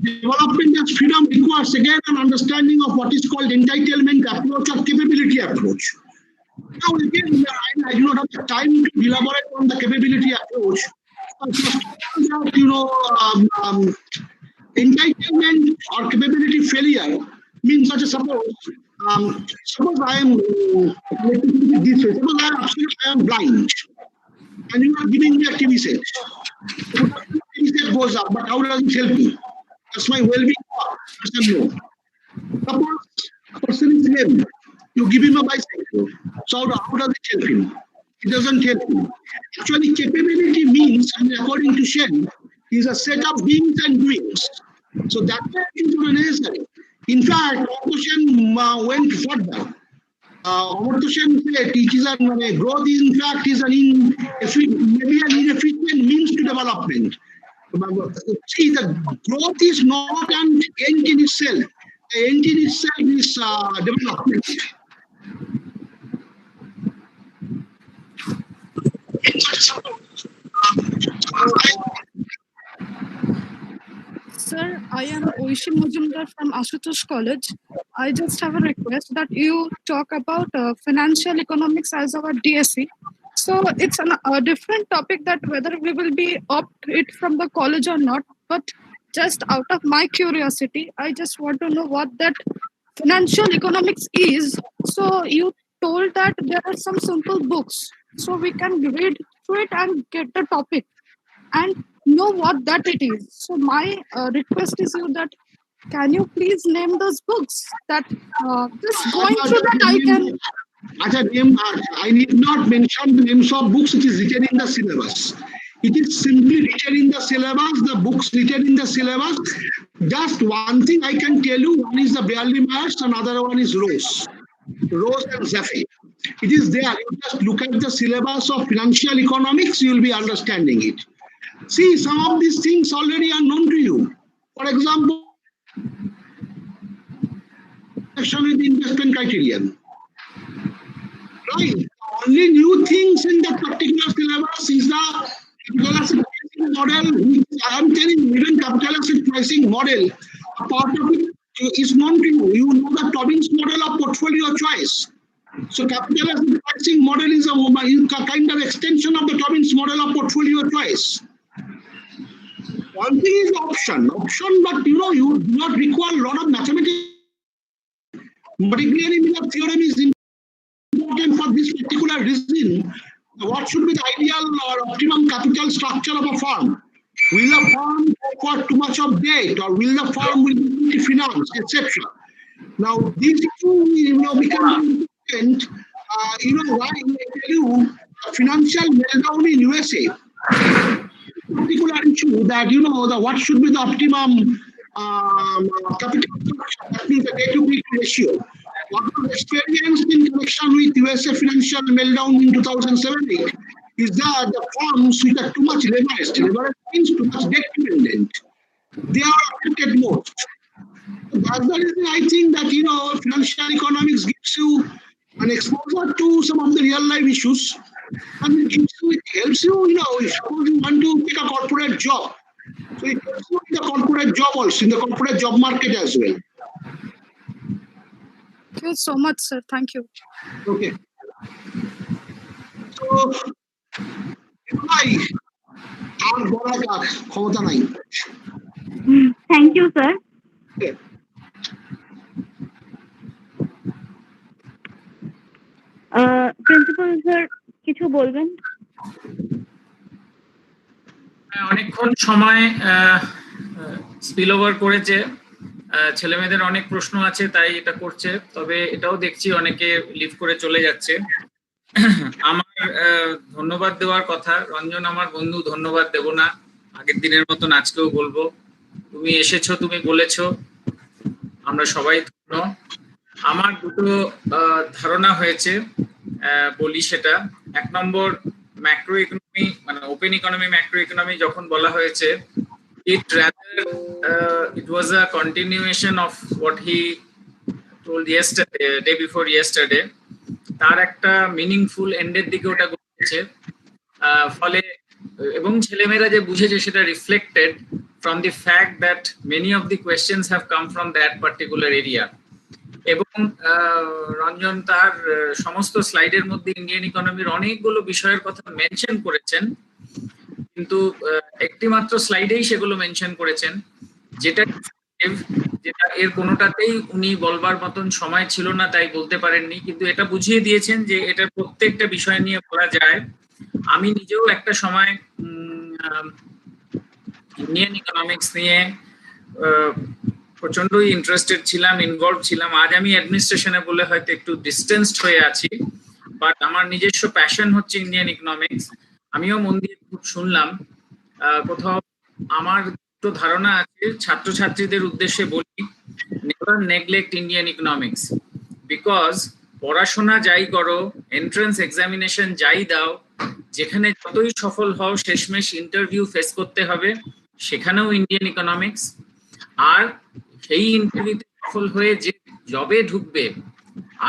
Development as freedom requires again an understanding of what is called entitlement approach or capability approach. Now again, I do not have the time to elaborate on the capability approach. Entitlement or capability failure means such a suppose I am let me put it this way. Suppose I am blind and you are giving me a TV set. So the TV set goes up, but how does it help me? Does my well-being person know? Suppose a person is lame, you give him a bicycle. So how does it help him? It doesn't help him. Actually, capability means, and according to Shen, is a set of beings and doings. So that is necessary. In fact, Amartya Sen went further. Amartya Sen said it is growth is in fact is maybe an inefficient means to development. See, the growth is not an end in itself. The end in itself is development. Sir, I am Oishi Mujumdar from Ashutosh College. I just have a request that you talk about financial economics as our DSE. So it's a different topic that whether we will be opt it from the college or not. But just out of my curiosity, I just want to know what that financial economics is. So you told that there are some simple books so we can read through it and get the topic and know what that it is. So my request is you that can you please name those books that just going through that I can. I need not mention the names of books which is written in the syllabus. It is simply written in the syllabus, the books written in the syllabus. Just one thing I can tell you, one is the Barely Myers, another one is Rose and Zaffe. It is there. You just look at the syllabus of financial economics, you will be understanding it. See, some of these things already are known to you. For example, with the investment criterion. Right. The only new things in that particular syllabus is the capital asset pricing model. I am telling you, even capital asset pricing model, a part of it is known to you. You know the Tobin's model of portfolio choice. So capital asset pricing model is a kind of extension of the Tobin's model of portfolio choice. One thing is option, but you do not require a lot of mathematics. Particularly Miller theorem is important for this particular reason. What should be the ideal or optimum capital structure of a firm? Will the firm go for too much of debt, or will the firm be financed, etc.? Now these two become important. Why I tell you financial meltdown in USA. Particular issue that what should be the optimum capital structure, that means the debt-to-equity ratio. What was experienced in connection with USA financial meltdown in 2007 is that the firms which are too much leveraged means too much debt dependent, they are affected most. That's the reason I think that financial economics gives you an exposure to some of the real life issues, and it helps you, suppose you want to take a corporate job. So it helps you in the corporate job also, in the corporate job market as well. Thank you so much, sir. Thank you. Okay. So, Thank you, sir. Okay. Principal sir কিছু বলবেন? অনেকক্ষণ সময় spill over করেছে, ছেলে মেয়েদের অনেক প্রশ্ন আছে তাই এটা করছে, তবে এটাও দেখছি অনেকে লিভ করে চলে যাচ্ছে। আমার ধন্যবাদ দেওয়ার কথা, রঞ্জন আমার বন্ধু, ধন্যবাদ দেব না, আগের দিনের মতন আজকেও বলবো। তুমি এসেছো, তুমি বলেছো, আমরা সবাই ধন্য। আমার দুটো ধারণা হয়েছে, বলি সেটা। এক নম্বর, ম্যাক্রো ইকোনমি মানে ওপেন ইকোনমি ম্যাক্রো ইকোনমি যখন বলা হয়েছে, it was a continuation of what he told yesterday, day before yesterday. তার একটা মিনিংফুল এন্ডের দিকে ওটা গড়েছে, ফলে এবং ছেলেমেয়েরা যে বুঝেছে সেটা reflected from the fact that many of the questions have come from that particular area. এবং রঞ্জন তার সমস্ত স্লাইডের মধ্যে ইন্ডিয়ান ইকোনমির অনেকগুলো বিষয়ের কথা মেনশন করেছেন, কিন্তু একটি মাত্র স্লাইডেই সেগুলো মেনশন করেছেন, যেটা এর কোনোটাতেই উনি বলবার মতন সময় ছিল না তাই বলতে পারেননি, কিন্তু এটা বুঝিয়ে দিয়েছেন যে এটা প্রত্যেকটা বিষয় নিয়ে বলা যায়। আমি নিজেও একটা সময় ইন্ডিয়ান ইকোনমিক্স নিয়ে প্রচন্ডই ইন্টারেস্টেড ছিলাম, ইনভলভ ছিলাম। আজ আমি অ্যাডমিনিস্ট্রেশনে বলে হয়তো একটু ডিস্টেন্সড হয়ে আছি, বাট আমার নিজস্ব প্যাশন হচ্ছে ইন্ডিয়ান ইকোনমিক্স। আমিও মন দিয়ে খুব শুনলাম। কোথাও আমার তো ধারণা আছে, ছাত্রছাত্রীদের উদ্দেশ্যে বলি, never neglect Indian economics, because পড়াশোনা যাই করো, এন্ট্রান্স এক্সামিনেশন যাই দাও, যেখানে যতই সফল হও শেষমেশ ইন্টারভিউ ফেস করতে হবে, সেখানেও ইন্ডিয়ান ইকোনমিক্স। আর সেই ইন্টারভিউতে সফল হয়ে যে জবে ঢুকবে,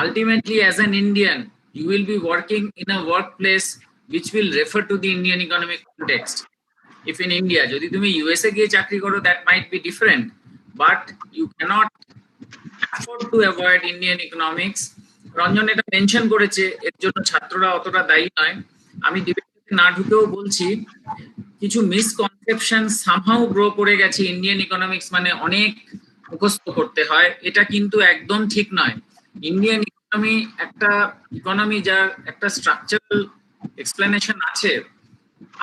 ultimately as an Indian you will be working in a work place which will refer to the Indian economic context. If in India, যদি তুমি USA গিয়ে চাকরি করো, that might be different, but you cannot afford to avoid Indian economics. Ranjan এটা mention করেছে, এর জন্য ছাত্ররা অতটা দায়ী নয়। আমি ডিবেটে না ঢুকেও বলছি, কিছু মিসকনসেপশন সামহাউ গ্রো করে গেছে, ইন্ডিয়ান ইকোনমিক্স মানে অনেক মুখস্থ করতে হয়, এটা কিন্তু একদম ঠিক নয়। ইন্ডিয়ান ইকোনমি একটা ইকোনমি যার একটা স্ট্রাকচারাল এক্সপ্লেনেশন আছে।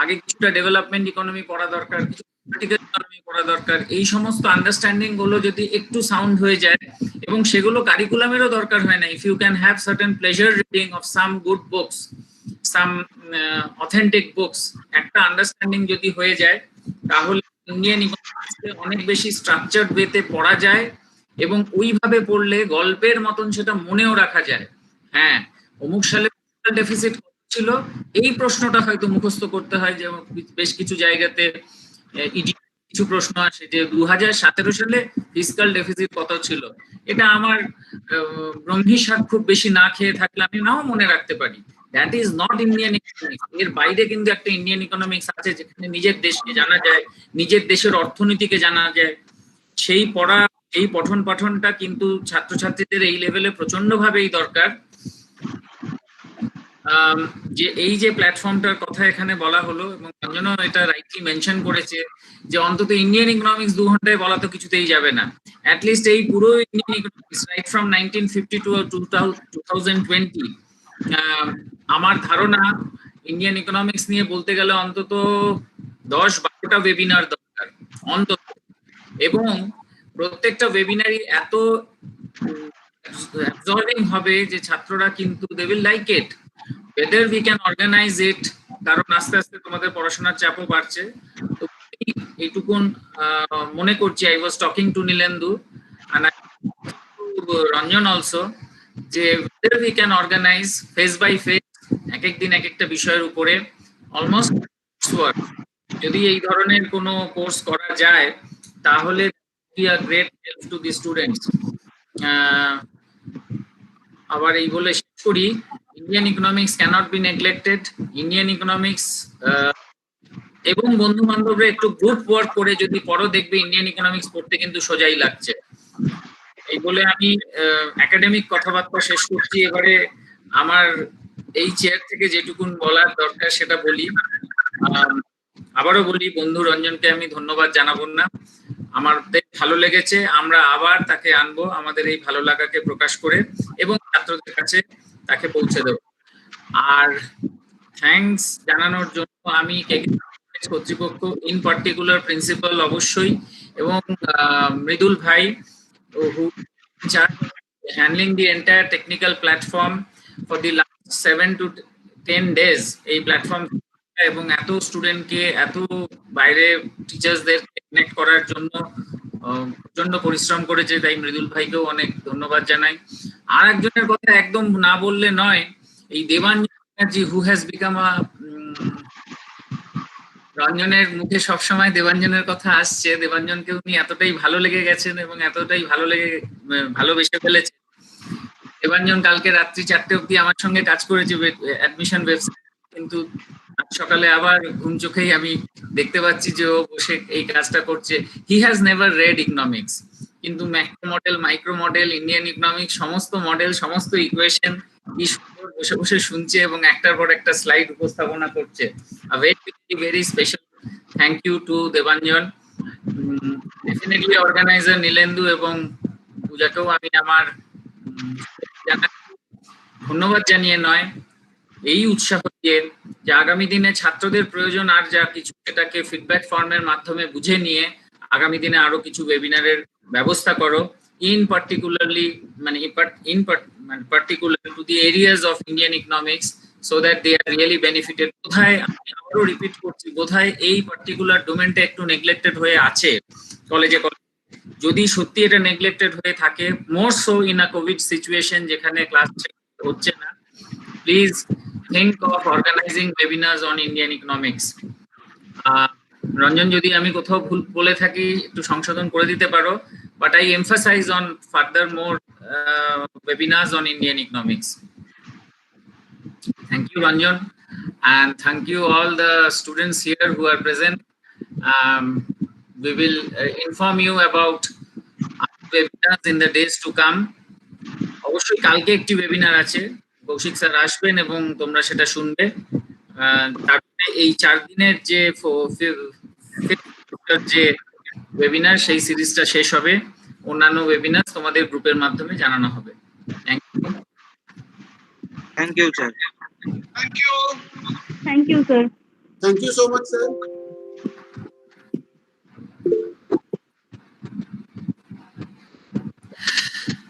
আগে কিছুটা ডেভেলপমেন্ট ইকোনমি পড়া দরকার, কিছু পলিটিক্যাল ইকোনমি পড়া দরকার। এই সমস্ত আন্ডারস্ট্যান্ডিং গুলো যদি একটু সাউন্ড হয়ে যায়, এবং সেগুলো কারিকুলামেরও দরকার হয় না, if you can have certain pleasure reading of some good books, some authentic books, একটা আন্ডারস্ট্যান্ডিং যদি হয়ে যায়, তাহলে ইন্ডিয়ান ইকোনমিক্সকে অনেক বেশি স্ট্রাকচার্ড ওয়েতে পড়া যায়, এবং ওইভাবে পড়লে গল্পের মতন সেটা মনেও রাখা যায়। হ্যাঁ, অমুক সালে ডেফিসিট ছিল, এই প্রশ্নটা হয়তো মুখস্থ করতে হয়, যে বেশ কিছু জায়গাতে কিছু প্রশ্ন আসে যে 2017 সালে ফিসকাল ডেফিসিট কত ছিল। এটা আমার ব্রহ্মীসার খুব বেশি না খেয়ে থাকলে আমি নাও মনে রাখতে পারি। That is not Indian economics. এর বাইরে কিন্তু একটা ইন্ডিয়ান ইকোনমিক্স আছে, যেখানে নিজের দেশকে জানা যায়, নিজের দেশের অর্থনীতিকে জানা যায়। সেই পড়া, এই পঠন পাঠনটা কিন্তু ছাত্রছাত্রীদের এই লেভেলে প্রচন্ড ভাবেই দরকার। যে এই যে প্ল্যাটফর্মটার কথা এখানে বলা হলো, এবং রঞ্জনও এটা রাইটলি মেনশন করেছে, যে অন্তত ইন্ডিয়ান ইকোনমিক্স 2 ঘন্টায় বলা তো কিছুতেই যাবে না। অ্যাটলিস্ট এই পুরো Indian economics right from 1950 to 2020, আমার ধারণা ইন্ডিয়ান ইকোনমিক্স নিয়ে বলতে গেলে অন্তত 10-12টা ওয়েবিনার দরকার অন্তত, এবং প্রত্যেকটা ওয়েবিনারই এত অ্যাবজর্বিং হবে যে ছাত্ররা কিন্তু they will like it, whether we can organize it, কারণ আস্তে আস্তে তোমাদের পড়াশোনার চাপও বাড়ছে। তো এইটুকুন মনে করছি, I was talking to Nilendu and to Ranjan also, যে whether we can organize face by face এক এক দিন এক একটা বিষয়ের উপরে অলমোস্ট যদি এই ধরনের কোনো কোর্স করা যায়, তাহলে be a great help to the students. আবার এই বলে শেষ করি, Indian economics cannot be neglected. Indian economics এবং বন্ধু বান্ধবরা একটু গ্রুপ ওয়ার্ক করে যদি পড়ো, দেখবে ইন্ডিয়ান ইকোনমিক্স পড়তে কিন্তু সোজাই লাগছে। এই বলে আমি একাডেমিক কথাবার্তা শেষ করছি। এবারে আমার এই চেয়ার থেকে যেটুকুন বলার দরকার সেটা বলি। আবারও বলি, বন্ধু রঞ্জনকে আমি ধন্যবাদ জানাবো না, আমার ভালো লেগেছে, আমরা আবার তাকে আনবো আমাদের এই ভালো লাগাকে প্রকাশ করে, এবং ছাত্রদের কাছে তাকে পৌঁছে দেব। আর থ্যাঙ্কস জানানোর জন্য আমি কর্তৃপক্ষ, ইন পার্টিকুলার প্রিন্সিপাল অবশ্যই, এবং মৃদুল ভাই, who handling the entire technical platform for the last 7 to 10 days, এই প্ল্যাটফর্ম এবং এত স্টুডেন্টকে, এত বাইরে টিচার্সদের কানেক্ট করার জন্য প্রচন্ড পরিশ্রম করেছে, তাই মৃদুল ভাইকেও অনেক ধন্যবাদ জানাই। আর একজনের কথা একদম না বললে নয়, এই Debanjan Banerjee, who has become a, রঞ্জনের মুখে সবসময় দেবাঞ্জনের কথা আসছে। দেবাঞ্জনকে উনি এতটাই ভালো লেগে গেছেন এবং এতটাই ভালোবেসে ফেলেছে। দেবাঞ্জন কালকে রাত্রি 4টে অব্দি আমার সঙ্গে কাজ করেছে অ্যাডমিশন ওয়েবসাইট, কিন্তু সকালে আবার ঘুম চোখেই আমি দেখতে পাচ্ছি যে ও বসে এই কাজটা করছে। He has never read economics, কিন্তু macro model, micro model, Indian economics সমস্ত মডেল, সমস্ত ইকুয়েশন কি সুন্দর বসে বসে শুনছে এবং একটার পর একটা স্লাইড উপস্থাপনা করছে। Very special thank you to Debanjan. Definitely organiser Nilendu এবং পূজাকেও আমি আমার ধন্যবাদ জানিয়ে নয়, এই উৎসাহ দিয়ে যে আগামী দিনে ছাত্রদের প্রয়োজন আর যা কিছু, সেটাকে ফিডব্যাক ফর্মের মাধ্যমে বুঝে নিয়ে আগামী দিনে আরো কিছু ওয়েবিনারের ব্যবস্থা করো, in particular to the areas of Indian economics, so that they are really benefited. বোধহয় আমি আবারও রিপিট করছি, বোধহয় এই পার্টিকুলার ডোমেনটা একটু নেগলেক্টেড হয়ে আছে কলেজে। যদি সত্যি এটা নেগলেক্টেড হয়ে থাকে, more so in a Covid situation যেখানে ক্লাস হচ্ছে না, please think of organizing webinars on Indian economics. Ranjan, যদি আমি কোথাও ভুল বলে থাকি একটু সংশোধন করে দিতে পারো, but I emphasize on further more webinars on Indian economics. Thank you, Ranjan, and thank you all the students here who are present. We will inform you about webinars in the days to come. অবশ্যই কালকে একটি webinar আছে, Kaushik sir আসবেন এবং তোমরা সেটা শুনবে। তারপরে এই 4 দিনের যে ওয়েবিনার, সেই সিরিজটা শেষ হবে। অন্যান্য ওয়েবিনার তোমাদের গ্রুপের মাধ্যমে জানানো হবে। Thank you sir. Thank you. Thank you, sir. Thank you so much, sir.